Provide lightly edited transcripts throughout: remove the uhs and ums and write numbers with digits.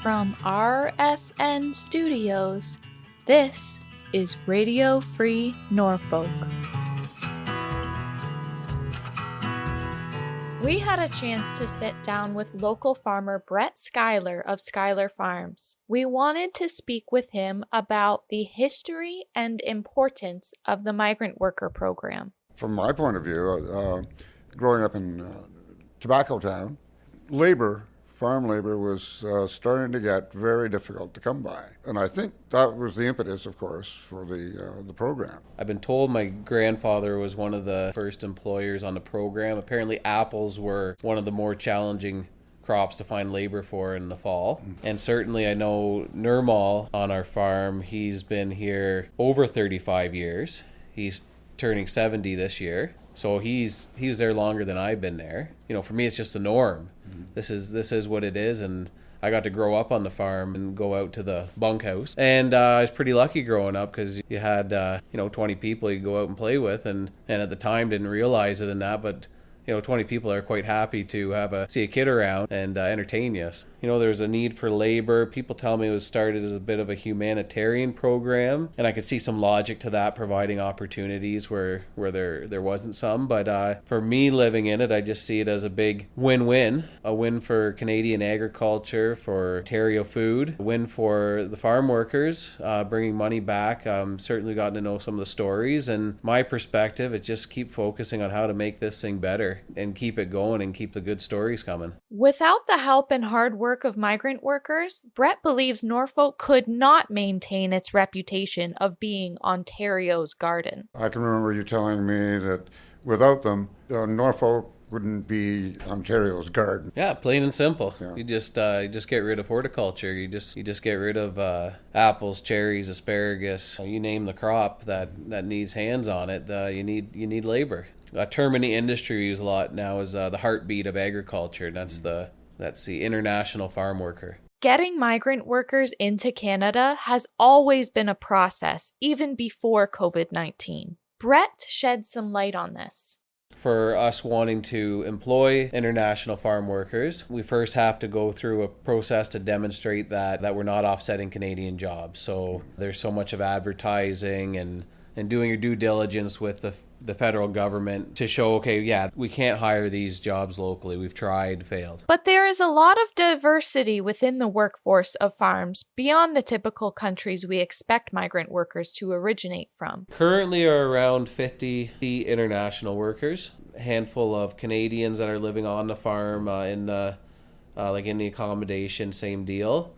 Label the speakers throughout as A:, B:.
A: From RFN Studios, this is Radio Free Norfolk. We had a chance to sit down with local farmer Brett Schuyler of Schuyler Farms. We wanted to speak with him about the history and importance of the Migrant Worker Program.
B: From my point of view, growing up in Tobacco Town, farm labor was starting to get very difficult to come by. And I think that was the impetus, of course, for the program.
C: I've been told my grandfather was one of the first employers on the program. Apparently apples were one of the more challenging crops to find labor for in the fall. And certainly I know Nirmal on our farm, he's been here over 35 years. He's turning 70 this year. So he was there longer than I've been there. You know, for me, it's just the norm. This is what it is, and I got to grow up on the farm and go out to the bunkhouse. And I was pretty lucky growing up because you had 20 people you go out and play with, and at the time didn't realize it in that, but 20 people are quite happy to see a kid around and entertain you. There's a need for labor. People tell me it was started as a bit of a humanitarian program, and I could see some logic to that, providing opportunities where there wasn't some. But for me living in it, I just see it as a big win-win. A win for Canadian agriculture, for Ontario food, a win for the farm workers, bringing money back. Certainly gotten to know some of the stories, and my perspective, it just keep focusing on how to make this thing better and keep it going and keep the good stories coming.
A: Without the help and hard work of migrant workers, Brett believes Norfolk could not maintain its reputation of being Ontario's garden.
B: I can remember you telling me that without them, Norfolk wouldn't be Ontario's garden.
C: Yeah, plain and simple.
B: Yeah.
C: You just get rid of horticulture. You just get rid of apples, cherries, asparagus. You name the crop that needs hands on it. You need labor. A term in the industry we use a lot now is the heartbeat of agriculture, and that's the international farm worker.
A: Getting migrant workers into Canada has always been a process, even before COVID-19. Brett sheds some light on this.
C: For us wanting to employ international farm workers, we first have to go through a process to demonstrate that we're not offsetting Canadian jobs. So there's so much of advertising and doing your due diligence with the federal government to show, okay, yeah, we can't hire these jobs locally. We've tried, failed.
A: But there is a lot of diversity within the workforce of farms beyond the typical countries we expect migrant workers to originate from.
C: Currently are around 50 international workers, a handful of Canadians that are living on the farm in the accommodation, same deal.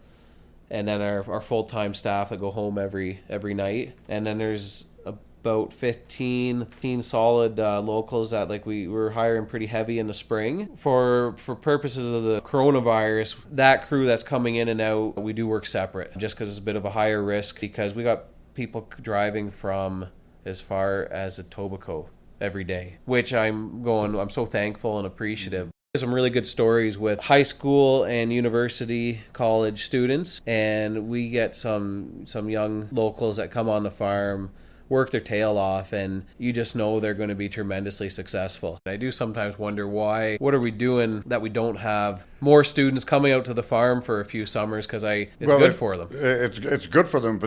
C: And then our full-time staff that go home every night. And then there's about 15 solid locals that we were hiring pretty heavy in the spring. For purposes of the coronavirus, that crew that's coming in and out, we do work separate just because it's a bit of a higher risk, because we got people driving from as far as Etobicoke every day, which I'm so thankful and appreciative. Some really good stories with high school and university college students, and we get some young locals that come on the farm, work their tail off, and you just know they're going to be tremendously successful. I do sometimes wonder what are we doing that we don't have more students coming out to the farm for a few summers, because good for them.
B: It's good for them,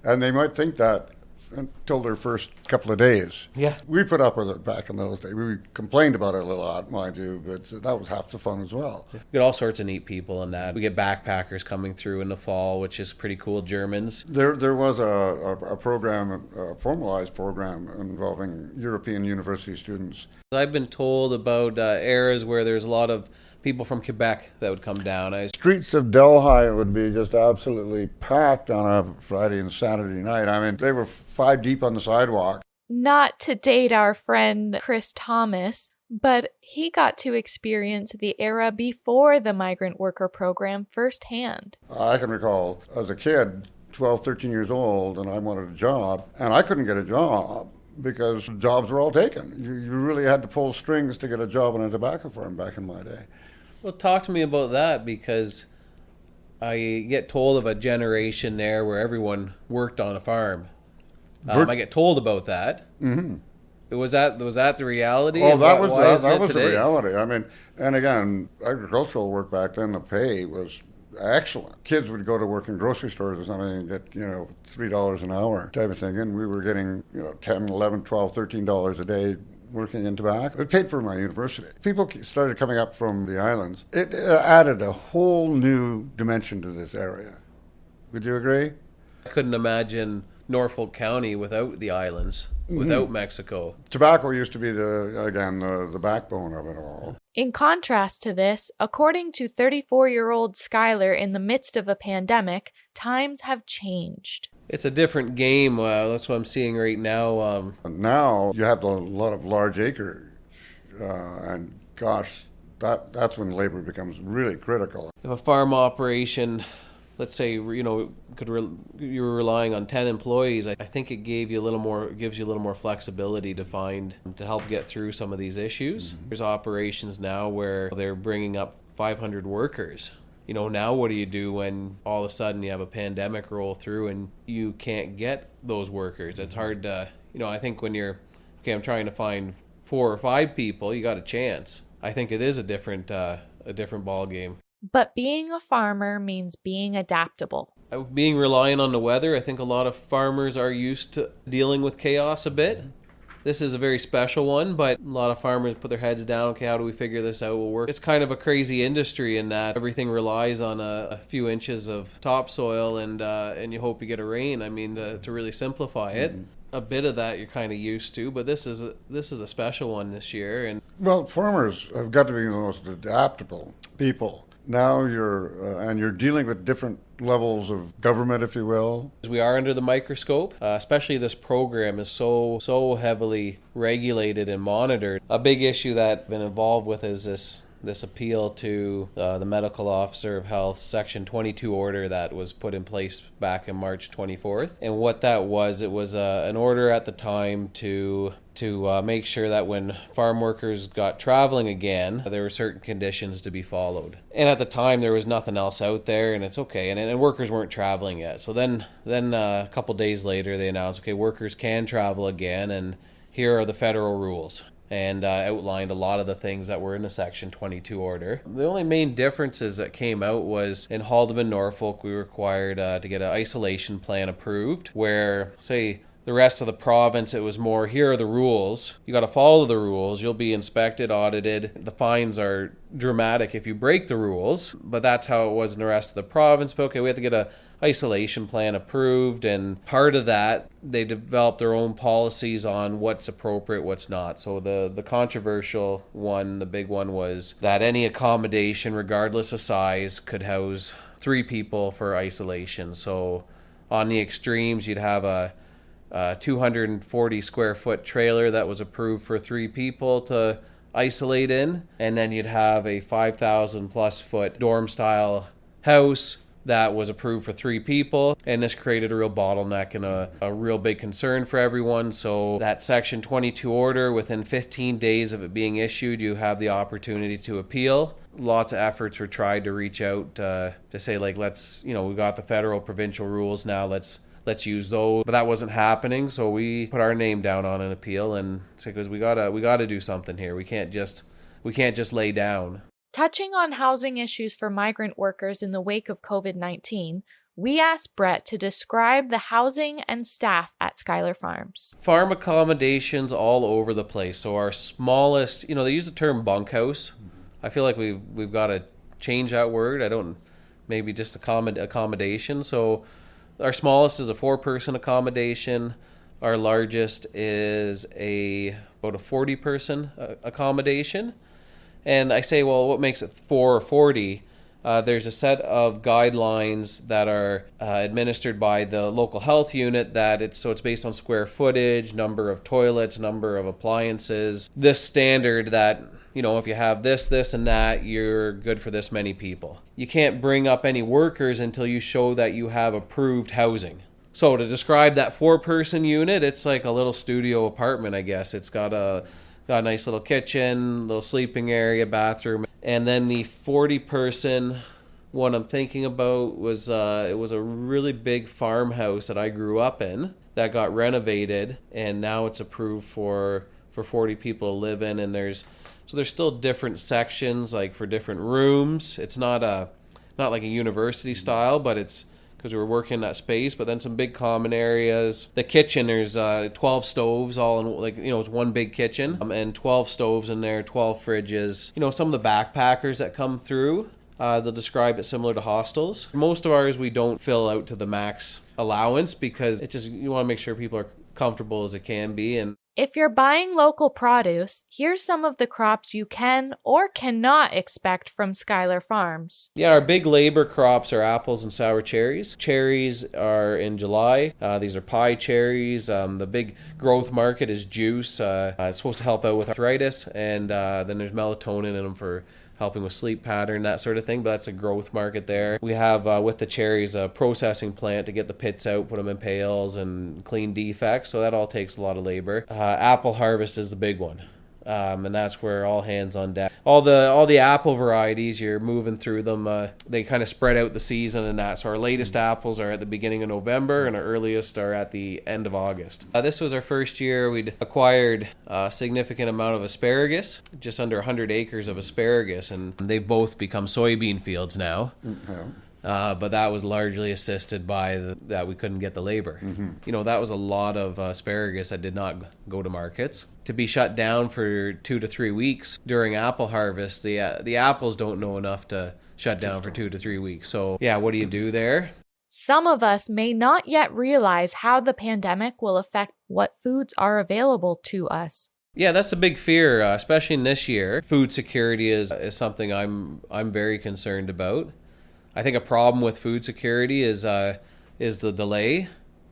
B: and they might think that until their first couple of days.
C: Yeah.
B: We put up with it back in those days. We complained about it a lot, mind you, but that was half the fun as well.
C: We get all sorts of neat people in that. We get backpackers coming through in the fall, which is pretty cool, Germans.
B: There was a program, a formalized program involving European university students.
C: I've been told about eras where there's a lot of people from Quebec that would come down.
B: Streets of Delhi would be just absolutely packed on a Friday and Saturday night. I mean, they were 5 deep on the sidewalk.
A: Not to date our friend Chris Thomas, but he got to experience the era before the Migrant Worker Program firsthand.
B: I can recall as a kid, 12, 13 years old, and I wanted a job, and I couldn't get a job because jobs were all taken. You really had to pull strings to get a job on a tobacco farm back in my day.
C: Well, talk to me about that, because I get told of a generation there where everyone worked on a farm. I get told about that.
B: Mm-hmm.
C: Was that the reality?
B: Oh, that was the reality. I mean, and again, agricultural work back then, the pay was excellent. Kids would go to work in grocery stores or something and get, $3 an hour type of thing. And we were getting, $10, $11, $12, $13 a day working in tobacco. It paid for my university. People started coming up from the islands. It added a whole new dimension to this area. Would you agree?
C: I couldn't imagine Norfolk County without the islands, without Mexico.
B: Tobacco used to be the backbone of it all.
A: In contrast to this, according to 34-year-old Schuyler, in the midst of a pandemic, times have changed.
C: It's a different game. That's what I'm seeing right now.
B: Now you have a lot of large acreage, and gosh, that's when labor becomes really critical.
C: If a farm operation, let's say, you were relying on 10 employees, I think it gives you a little more flexibility to help get through some of these issues. There's operations now where they're bringing up 500 workers. Now what do you do when all of a sudden you have a pandemic roll through and you can't get those workers? It's hard to, I think when I'm trying to find 4 or 5 people, you got a chance. I think it is a different ball game.
A: But being a farmer means being adaptable.
C: Being reliant on the weather, I think a lot of farmers are used to dealing with chaos a bit. This is a very special one, but a lot of farmers put their heads down. Okay, how do we figure this out? Will work. It's kind of a crazy industry in that everything relies on a few inches of topsoil and you hope you get a rain. I mean, to really simplify it. A bit of that you're kind of used to, but this is a special one this year. And
B: well, farmers have got to be the most adaptable people. Now you're dealing with different levels of government, if you will.
C: We are under the microscope, especially this program is so heavily regulated and monitored. A big issue that I've been involved with is this appeal to the Medical Officer of Health Section 22 order that was put in place back in March 24th. And what that was, it was an order at the time to make sure that when farm workers got traveling again, there were certain conditions to be followed. And at the time, there was nothing else out there, and it's okay. And workers weren't traveling yet. So then a couple days later, they announced, okay, workers can travel again, and here are the federal rules. And outlined a lot of the things that were in the Section 22 order. The only main differences that came out was in Haldeman, Norfolk, we were required to get an isolation plan approved, where, say, the rest of the province, it was more, here are the rules. You got to follow the rules. You'll be inspected, audited. The fines are dramatic if you break the rules, but that's how it was in the rest of the province. But okay, we have to get a isolation plan approved, and part of that, they developed their own policies on what's appropriate, what's not. So the controversial one, the big one, was that any accommodation, regardless of size, could house 3 people for isolation. So on the extremes, you'd have a 240 square foot trailer that was approved for 3 people to isolate in, and then you'd have a 5,000 plus foot dorm style house that was approved for 3 people, and this created a real bottleneck and a real big concern for everyone. So that Section 22 order, within 15 days of it being issued, you have the opportunity to appeal. Lots of efforts were tried to reach out to say, like, let's, we got the federal provincial rules now, let's use those, but that wasn't happening. So we put our name down on an appeal and said, because we gotta do something here. We can't just lay down.
A: Touching on housing issues for migrant workers in the wake of COVID-19, we asked Brett to describe the housing and staff at Schuyler Farms.
C: Farm accommodations all over the place. So our smallest, they use the term bunkhouse. I feel like we've got to change that word. Maybe just accommodation. So our smallest is a 4-person accommodation. Our largest is about a 40-person accommodation. And I say, well, what makes it 4 or 40? There's a set of guidelines that are administered by the local health unit it's based on square footage, number of toilets, number of appliances. This standard that, if you have this, and that, you're good for this many people. You can't bring up any workers until you show that you have approved housing. So to describe that 4-person unit, it's like a little studio apartment, I guess. It's got a nice little kitchen, little sleeping area, bathroom. And then the 40-person one I'm thinking about was it was a really big farmhouse that I grew up in that got renovated, and now it's approved for 40 people to live in. And there's still different sections, like for different rooms. It's not not like a university style, but it's because we were working in that space. But then some big common areas. The kitchen, there's 12 stoves all in, like, it's one big kitchen, and 12 stoves in there, 12 fridges. Some of the backpackers that come through, they'll describe it similar to hostels. Most of ours we don't fill out to the max allowance because you want to make sure people are comfortable as it can be. And
A: if you're buying local produce, here's some of the crops you can or cannot expect from Schuyler Farms.
C: Yeah, our big labor crops are apples and sour cherries. Cherries are in July. These are pie cherries. The big growth market is juice. It's supposed to help out with arthritis, and then there's melatonin in them for helping with sleep pattern, that sort of thing, but that's a growth market there. We have, with the cherries, a processing plant to get the pits out, put them in pails, and clean defects, so that all takes a lot of labor. Apple harvest is the big one. And that's where all hands on deck. All the apple varieties, you're moving through them. They kind of spread out the season and that. So our latest apples are at the beginning of November, and our earliest are at the end of August. This was our first year. We'd acquired a significant amount of asparagus, just under 100 acres of asparagus, and they've both become soybean fields now. Mm-hmm. But that was largely assisted by that we couldn't get the labor. Mm-hmm. That was a lot of asparagus that did not go to markets. To be shut down for 2 to 3 weeks during apple harvest, the apples don't know enough to shut down for 2 to 3 weeks. So, yeah, what do you do there?
A: Some of us may not yet realize how the pandemic will affect what foods are available to us.
C: Yeah, that's a big fear, especially in this year. Food security is something I'm very concerned about. I think a problem with food security is the delay.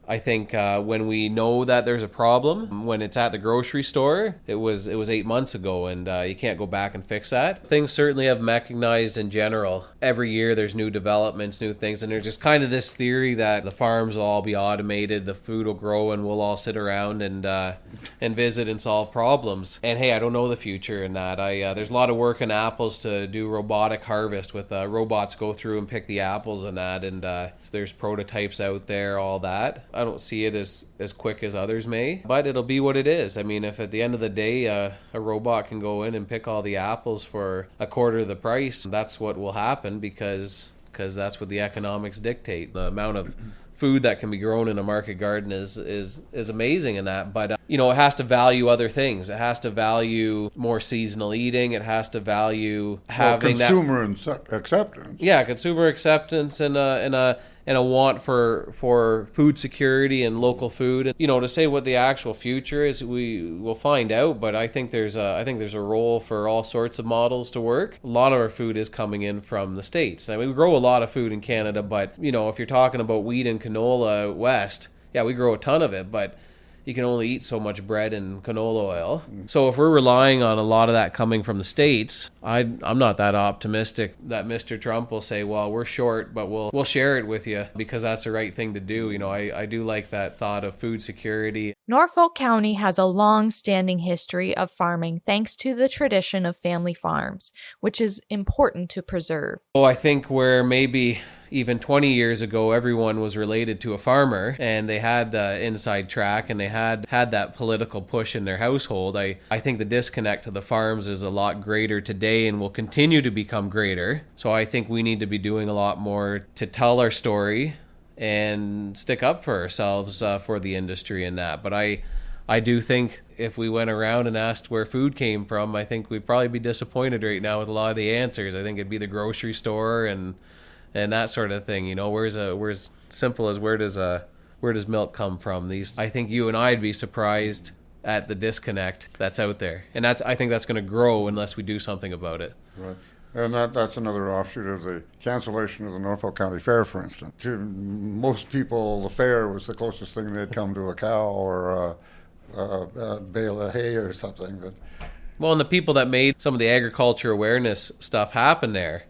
C: I think when we know that there's a problem, when it's at the grocery store, it was 8 months ago, and you can't go back and fix that. Things certainly have mechanized in general. Every year there's new developments, new things, and there's just kind of this theory that the farms will all be automated, the food will grow, and we'll all sit around and visit and solve problems. And hey, I don't know the future in that. There's a lot of work in apples to do robotic harvest with robots go through and pick the apples and that, and there's prototypes out there, all that. I don't see it as quick as others may, but it'll be what it is. I mean, if at the end of the day a robot can go in and pick all the apples for a quarter of the price, that's what will happen because that's what the economics dictate. The amount of food that can be grown in a market garden is amazing in that, but it has to value other things. It has to value more seasonal eating. It has to value having
B: consumer acceptance.
C: Yeah, consumer acceptance and a want for food security and local food. And, to say what the actual future is, we will find out. But I think there's a role for all sorts of models to work. A lot of our food is coming in from the States. I mean, we grow a lot of food in Canada, but if you're talking about wheat and canola west, yeah, we grow a ton of it, but you can only eat so much bread and canola oil. So if we're relying on a lot of that coming from the States, I'm not that optimistic that Mr. Trump will say, well, we're short, but we'll share it with you because that's the right thing to do. I do like that thought of food security.
A: Norfolk County has a long-standing history of farming thanks to the tradition of family farms, which is important to preserve.
C: I think where maybe even 20 years ago, everyone was related to a farmer and they had the inside track and they had that political push in their household. I think the disconnect to the farms is a lot greater today and will continue to become greater. So I think we need to be doing a lot more to tell our story and stick up for ourselves for the industry and that. But I do think if we went around and asked where food came from, I think we'd probably be disappointed right now with a lot of the answers. I think it'd be the grocery store and that sort of thing. Where's simple as where does milk come from? I think you and I'd be surprised at the disconnect that's out there, and I think that's going to grow unless we do something about it.
B: Right. And that's another offshoot of the cancellation of the Norfolk County Fair, for instance. To most people, the fair was the closest thing they'd come to a cow or a bale of hay or something. But
C: and the people that made some of the agriculture awareness stuff happen there,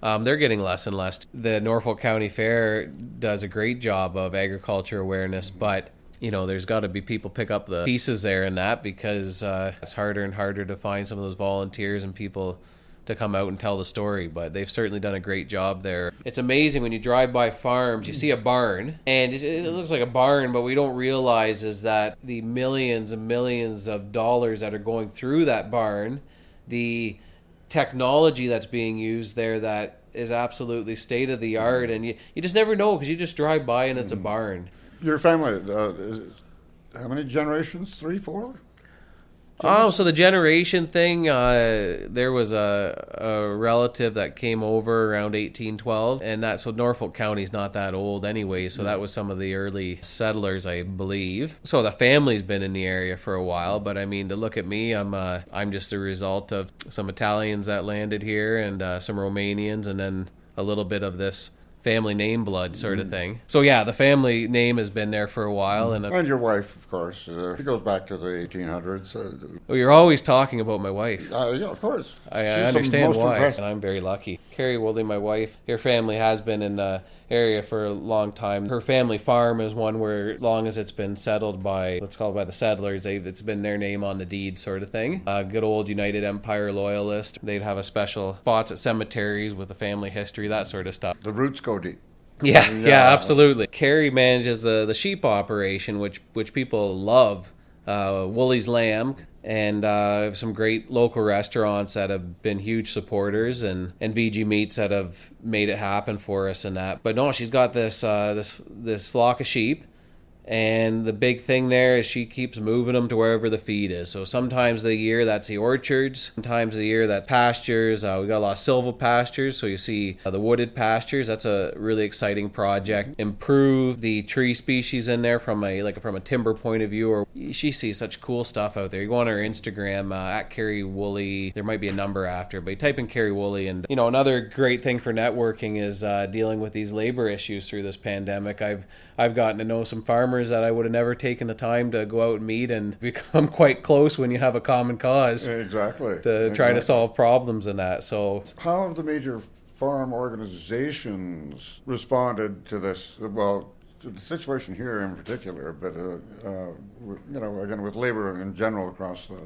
C: they're getting less and less. The Norfolk County Fair does a great job of agriculture awareness, but there's got to be people pick up the pieces there in that because it's harder and harder to find some of those volunteers and people to come out and tell the story, but they've certainly done a great job there. It's amazing when you drive by farms, you see a barn, and it looks like a barn, but we don't realize is that the millions and millions of dollars that are going through that barn, the technology that's being used there that is absolutely state of the art, and you just never know because you just drive by and it's a barn.
B: Your family, how many generations? 3, 4?
C: Oh, so the generation thing, there was a relative that came over around 1812, and so Norfolk County is not that old anyway, so that was some of the early settlers, I believe. So the family's been in the area for a while, but I mean, to look at me, I'm just a result of some Italians that landed here and some Romanians, and then a little bit of this family name blood sort of thing. So yeah, the family name has been there for a while.
B: And your wife, of course. She goes back to the 1800s.
C: Well, you're always talking about my wife.
B: Yeah, of course.
C: I understand why, and I'm very lucky. Carrie Woolley, my wife, her family has been in the area for a long time. Her family farm is one where, as long as it's been settled by, let's call it by the settlers, it's been their name on the deed sort of thing. Good old United Empire loyalist. They'd have a special spots at cemeteries with the family history, that sort of stuff.
B: The roots go deep.
C: Yeah, absolutely. Carrie manages the sheep operation, which people love. Woolley's Lamb, and some great local restaurants that have been huge supporters, and VG Meats that have made it happen for us and that. But no, she's got this flock of sheep, and the big thing there is she keeps moving them to wherever the feed is. So sometimes of the year that's the orchards, sometimes of the year that's pastures. We got a lot of silva pastures, so you see the wooded pastures. That's a really exciting project. Improve the tree species in there from a timber point of view. Or she sees such cool stuff out there. You go on her Instagram at Carrie Woolley. There might be a number after, but you type in Carrie Woolley, and another great thing for networking is dealing with these labor issues through this pandemic. I've gotten to know some farmers that I would have never taken the time to go out and meet, and become quite close when you have a common cause.
B: Exactly.
C: To try to solve problems in that. So
B: how have the major farm organizations responded to this? Well, to the situation here in particular, but again with labor in general across the.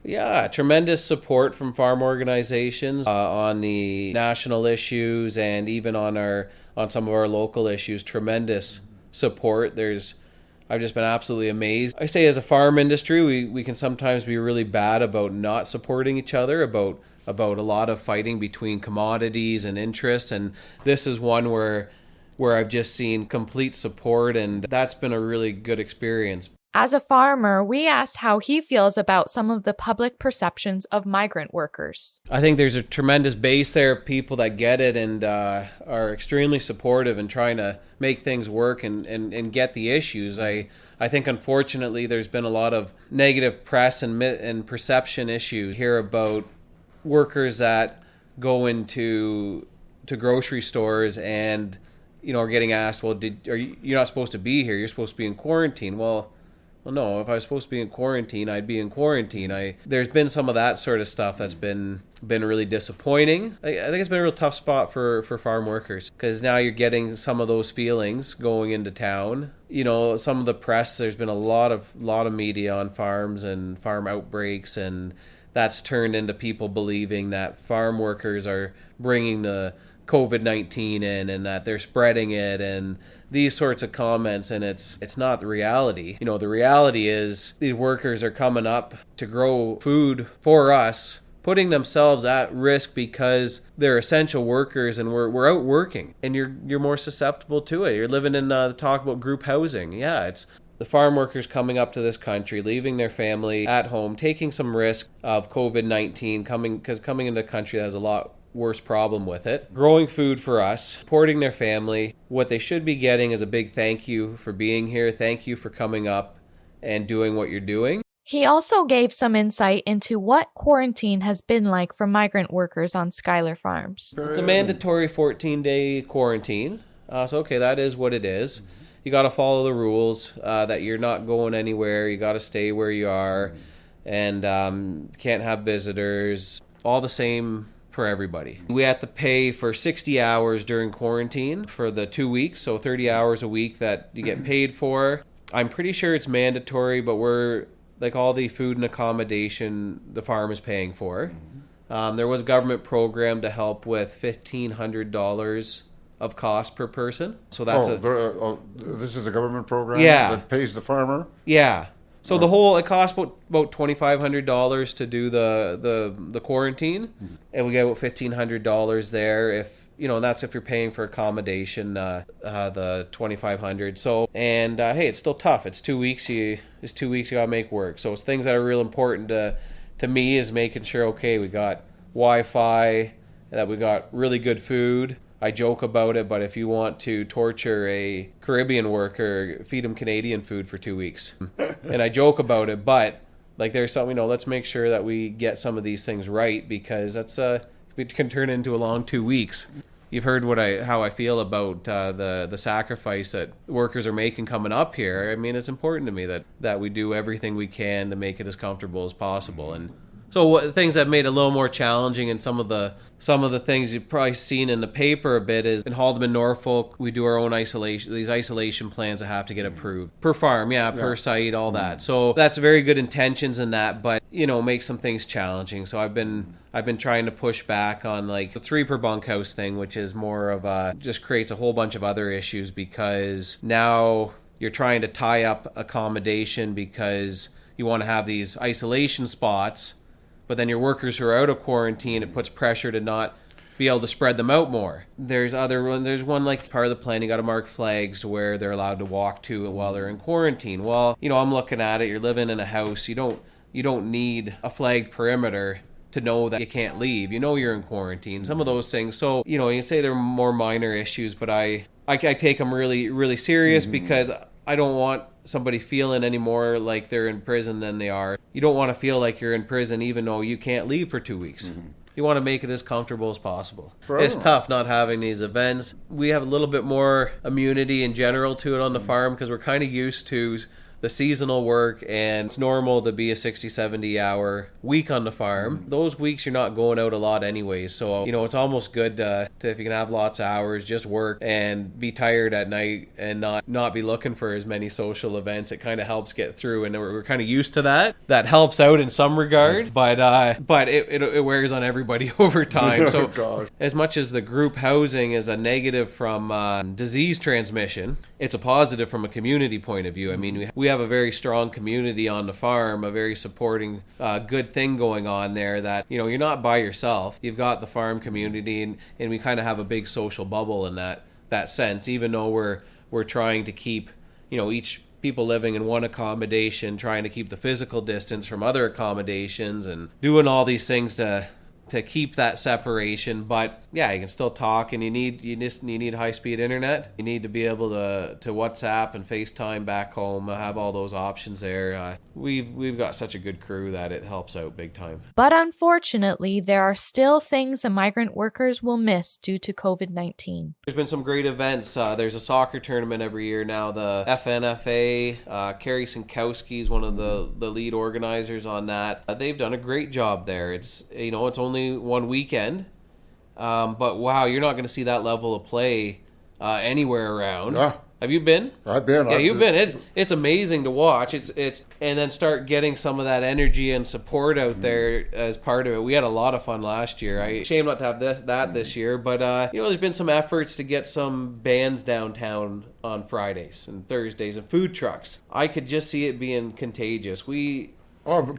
C: Yeah, tremendous support from farm organizations on the national issues, and even on some of our local issues. Tremendous support. I've just been absolutely amazed. I say as a farm industry, we can sometimes be really bad about not supporting each other, about a lot of fighting between commodities and interests, and this is one where I've just seen complete support, and that's been a really good experience.
A: As a farmer, we asked how he feels about some of the public perceptions of migrant workers.
C: I think there's a tremendous base there of people that get it and are extremely supportive and trying to make things work and get the issues. I think, unfortunately, there's been a lot of negative press and perception issues here about workers that go into grocery stores and are getting asked, well, you're not supposed to be here. You're supposed to be in quarantine. Well, no, if I was supposed to be in quarantine, I'd be in quarantine. There's been some of that sort of stuff that's been really disappointing. I think it's been a real tough spot for farm workers, because now you're getting some of those feelings going into town. Some of the press, there's been a lot of media on farms and farm outbreaks, and that's turned into people believing that farm workers are bringing the COVID-19 in and that they're spreading it and these sorts of comments, and it's not the reality. The reality is these workers are coming up to grow food for us, putting themselves at risk because they're essential workers, and we're out working, and you're more susceptible to it. You're living in the talk about group housing. Yeah, it's the farm workers coming up to this country, leaving their family at home, taking some risk of COVID-19, coming into a country that has a lot worse problem with it, growing food for us, supporting their family. What they should be getting is a big thank you for being here. Thank you for coming up and doing what you're doing.
A: He also gave some insight into what quarantine has been like for migrant workers on Schuyler farms.
C: It's a mandatory 14-day quarantine. That is what it is. You got to follow the rules, that you're not going anywhere. You got to stay where you are, and can't have visitors. All the same for everybody. We had to pay for 60 hours during quarantine for the 2 weeks, so 30 hours a week that you get paid for. I'm pretty sure it's mandatory, but we're like all the food and accommodation the farm is paying for. There was a government program to help with $1,500 of cost per person. So that's
B: this is a government program that pays the farmer?
C: Yeah. So it costs about $2,500 to do the quarantine, and we get about $1,500 there if and that's if you're paying for accommodation, the $2,500. So, and hey, it's still tough. It's 2 weeks. It's 2 weeks you gotta make work. So it's things that are real important to me is making sure, okay, we got Wi-Fi, that we got really good food. I joke about it, but if you want to torture a Caribbean worker, feed them Canadian food for 2 weeks. And I joke about it, but like there's something, let's make sure that we get some of these things right, because that's it can turn into a long 2 weeks. You've heard how I feel about the sacrifice that workers are making coming up here. I mean, it's important to me that we do everything we can to make it as comfortable as possible. And so things that made it a little more challenging, and some of the things you've probably seen in the paper a bit, is in Haldeman, Norfolk, we do our own isolation plans that have to get approved per farm, per site, all that. So that's very good intentions in that, but makes some things challenging. So I've been trying to push back on like the 3 per bunkhouse thing, which is more of just creates a whole bunch of other issues, because now you're trying to tie up accommodation because you want to have these isolation spots. But then your workers who are out of quarantine, it puts pressure to not be able to spread them out more. There's one like part of the plan, you got to mark flags to where they're allowed to walk to while they're in quarantine. Well, I'm looking at it, you're living in a house, you don't need a flagged perimeter to know that you can't leave. You're in quarantine. Some of those things. So, you say they're more minor issues, but I take them really, really serious, because I don't want somebody feeling any more like they're in prison than they are. You don't want to feel like you're in prison even though you can't leave for 2 weeks. You want to make it as comfortable as possible. It's tough not having these events. We have a little bit more immunity in general to it on the farm, because we're kind of used to the seasonal work, and it's normal to be a 60-70 hour week on the farm. Those weeks you're not going out a lot anyways, so it's almost good to if you can have lots of hours, just work and be tired at night and not be looking for as many social events. It kind of helps get through, and we're kind of used to that helps out in some regard, but it wears on everybody over time. So as much as the group housing is a negative from disease transmission, it's a positive from a community point of view. I mean, we have a very strong community on the farm, a very supporting, good thing going on there, that, you're not by yourself. You've got the farm community, and we kind of have a big social bubble in that sense, even though we're trying to keep, each people living in one accommodation, trying to keep the physical distance from other accommodations and doing all these things to keep that separation. But yeah, you can still talk, and you need high-speed internet. You need to be able to WhatsApp and FaceTime back home, have all those options there. We've got such a good crew that it helps out big time.
A: But unfortunately, there are still things the migrant workers will miss due to COVID-19.
C: There's been some great events. There's a soccer tournament every year now, the FNFA. Carrie Sinkowski is one of the lead organizers on that. They've done a great job there. It's only one weekend, but wow, you're not going to see that level of play anywhere around.
B: Yeah.
C: Have you been?
B: I've been.
C: Yeah, you've been. It's amazing to watch. It's and then start getting some of that energy and support out there as part of it. We had a lot of fun last year. Shame not to have this year, but there's been some efforts to get some bands downtown on Fridays and Thursdays and food trucks. I could just see it being contagious.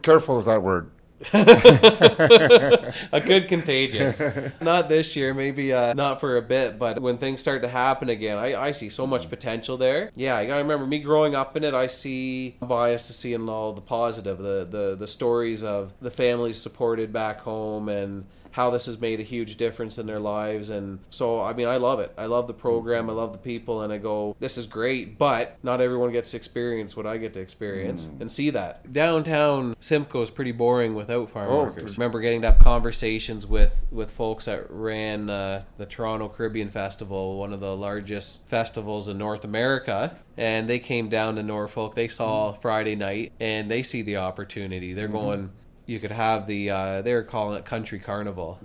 B: Careful with that word.
C: A good contagious. Not this year, maybe not for a bit, but when things start to happen again, I see so much potential there. Yeah, I gotta remember, me growing up in it, I'm biased to seeing all the positive, the stories of the families supported back home, and how this has made a huge difference in their lives. And so, I mean, I love it. I love the program. I love the people. And I go, this is great, but not everyone gets to experience what I get to experience and see that. Downtown Simcoe is pretty boring without farm workers. I remember getting to have conversations with folks that ran the Toronto Caribbean Festival, one of the largest festivals in North America. And they came down to Norfolk. They saw Friday night, and they see the opportunity. They're going... You could have they were calling it Country Carnival.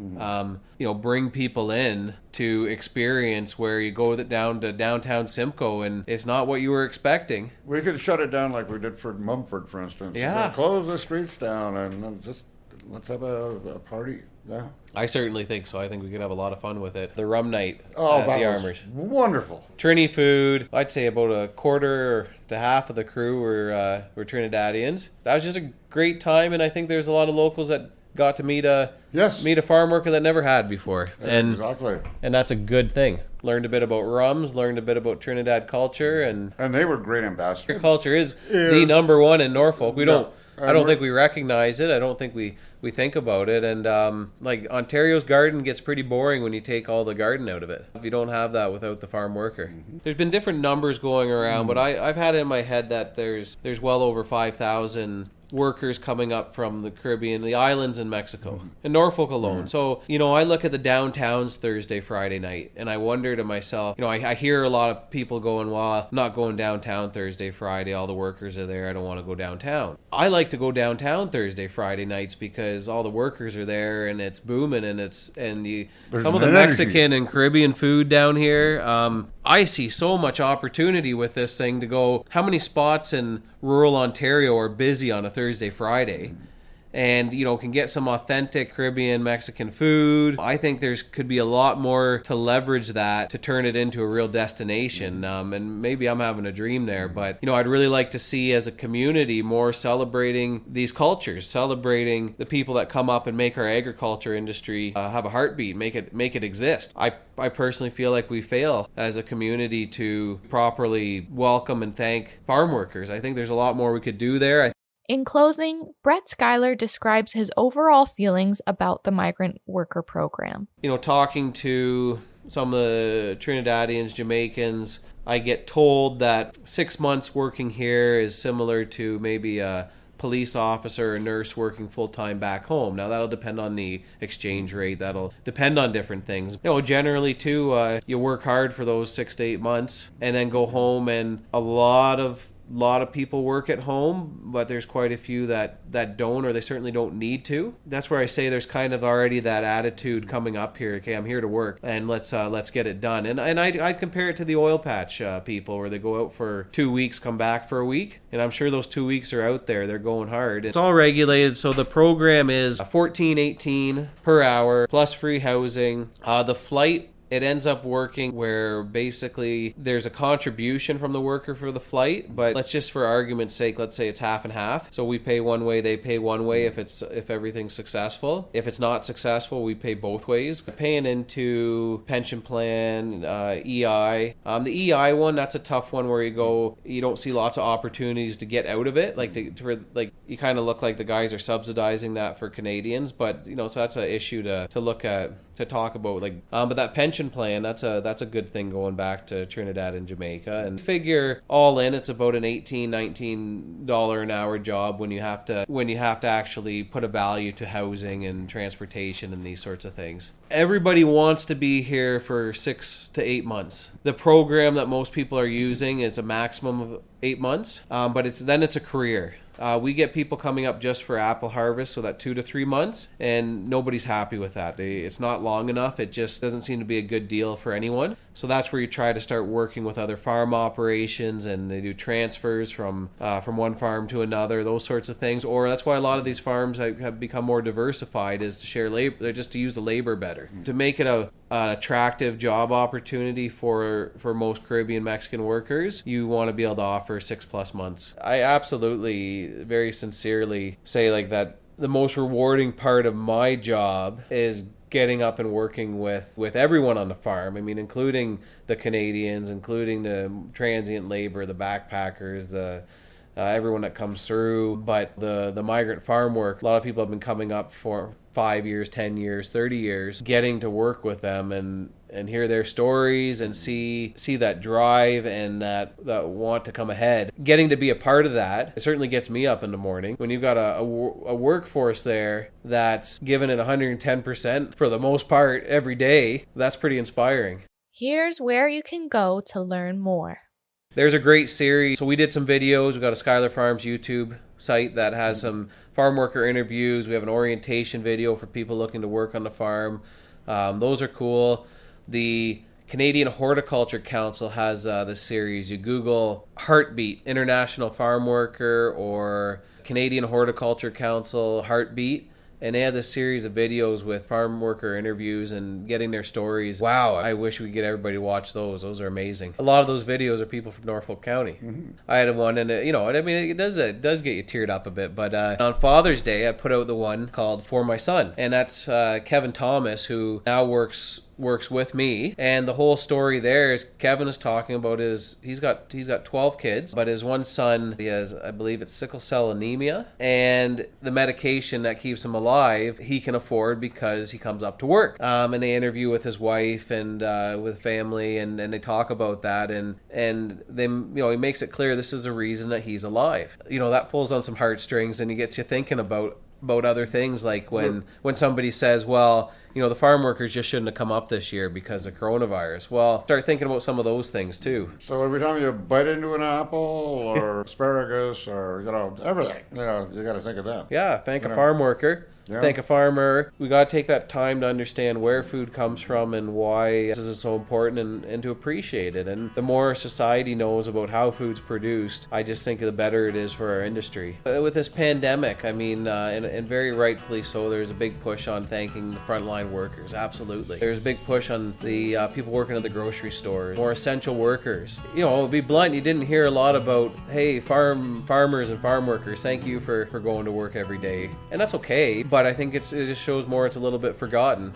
C: Bring people in to experience where you go down to downtown Simcoe, and it's not what you were expecting.
B: We could shut it down like we did for Mumford, for instance.
C: Yeah.
B: Close the streets down and just let's have a party. Yeah.
C: I certainly think so. I think we could have a lot of fun with it. The rum night at
B: that
C: the Armours.
B: Wonderful.
C: Trini food. I'd say about a quarter to half of the crew were Trinidadians. That was just a great time, and I think there's a lot of locals that got to meet a farm worker that never had before.
B: Exactly.
C: And that's a good thing. Learned a bit about rums, learned a bit about Trinidad culture, and
B: they were great ambassadors.
C: Culture is the number one in Norfolk. I don't think we recognize it. I don't think we think about it. And like Ontario's garden gets pretty boring when you take all the garden out of it. If you don't have that without the farm worker. Mm-hmm. There's been different numbers going around, but I've had it in my head that there's well over 5,000 workers coming up from the Caribbean, the islands in Mexico, and Norfolk alone. So, I look at the downtowns Thursday, Friday night, and I wonder to myself, I hear a lot of people going, well, I'm not going downtown Thursday, Friday, all the workers are there, I don't want to go downtown. I like to go downtown Thursday, Friday nights because all the workers are there and it's booming and some of the Mexican and Caribbean food down here. I see so much opportunity with this thing to go, how many spots in rural Ontario are busy on a Thursday, Friday, and can get some authentic Caribbean Mexican food. I think could be a lot more to leverage that to turn it into a real destination. And maybe I'm having a dream there, but I'd really like to see as a community more celebrating these cultures, celebrating the people that come up and make our agriculture industry have a heartbeat, make it exist. I personally feel like we fail as a community to properly welcome and thank farm workers. I think there's a lot more we could do there.
A: In closing, Brett Schuyler describes his overall feelings about the Migrant Worker Program.
C: Talking to some of the Trinidadians, Jamaicans, I get told that 6 months working here is similar to maybe a police officer or nurse working full-time back home. Now, that'll depend on the exchange rate. That'll depend on different things. Generally, too, you work hard for those 6 to 8 months and then go home, and a lot of people work at home, but there's quite a few that don't, or they certainly don't need to. That's where I say there's kind of already that attitude coming up here. Okay, I'm here to work, and let's get it done. And I compare it to the oil patch people, where they go out for 2 weeks, come back for a week, and I'm sure those 2 weeks are out there. They're going hard. It's all regulated, so the program is $14.18 per hour plus free housing. The flight, it ends up working where basically there's a contribution from the worker for the flight, but let's just for argument's sake, let's say it's half and half. So we pay one way, they pay one way if everything's successful. If it's not successful, we pay both ways. Paying into pension plan, EI. The EI one, that's a tough one where you don't see lots of opportunities to get out of it. Like you kind of look like the guys are subsidizing that for Canadians, but so that's an issue to look at, to talk about. But that pension plan, that's a good thing going back to Trinidad and Jamaica. And figure all in, it's about an $18-19 an hour job when you have to actually put a value to housing and transportation and these sorts of things. Everybody wants to be here for 6 to 8 months. The program that most people are using is a maximum of 8 months, but it's a career. We get people coming up just for apple harvest, so that 2 to 3 months, and nobody's happy with that. It's not long enough. It just doesn't seem to be a good deal for anyone. So that's where you try to start working with other farm operations, and they do transfers from one farm to another, those sorts of things. Or that's why a lot of these farms have become more diversified, is to share labor. They're just to use the labor better, to make it an attractive job opportunity for most Caribbean Mexican workers. You want to be able to offer 6+ months. I absolutely, very sincerely say that the most rewarding part of my job is getting up and working with everyone on the farm. I mean, including the Canadians, including the transient labor, the backpackers, the everyone that comes through. But the migrant farm work, a lot of people have been coming up for 5 years, 10 years, 30 years, getting to work with them and hear their stories and see that drive and that want to come ahead. Getting to be a part of that, it certainly gets me up in the morning. When you've got a workforce there that's giving it 110% for the most part every day, that's pretty inspiring.
A: Here's where you can go to learn more.
C: There's a great series. So we did some videos. We've got a Schuyler Farms YouTube site that has some farm worker interviews. We have an orientation video for people looking to work on the farm. Those are cool. The Canadian Horticulture Council has this series. You Google Heartbeat, International Farm Worker, or Canadian Horticulture Council Heartbeat, and they had this series of videos with farm worker interviews and getting their stories. Wow, I wish we could get everybody to watch those. Those are amazing. A lot of those videos are people from Norfolk County. I had one, and it does get you teared up a bit. But on Father's Day, I put out the one called "For My Son," and that's Kevin Thomas, who now works with me, and the whole story there is Kevin is talking about he's got 12 kids, but his one son, he has, I believe it's sickle cell anemia, and the medication that keeps him alive he can afford because he comes up to work. And they interview with his wife and with family, and they talk about that, and they, he makes it clear this is the reason that he's alive. That pulls on some heartstrings, and it gets you thinking about other things, like when somebody says, well, the farm workers just shouldn't have come up this year because of coronavirus. Well, start thinking about some of those things too.
B: So every time you bite into an apple or asparagus or, everything, you got to think of that.
C: Yeah, thank a farm worker. Yeah. Thank a farmer. We got to take that time to understand where food comes from and why this is so important, and to appreciate it. And the more society knows about how food's produced, I just think the better it is for our industry. With this pandemic, and very rightfully so, there's a big push on thanking the frontline workers. Absolutely. There's a big push on the people working at the grocery stores, more essential workers. To be blunt, you didn't hear a lot about, hey, farmers and farm workers, thank you for going to work every day. And that's okay. But I think it just shows more it's a little bit forgotten.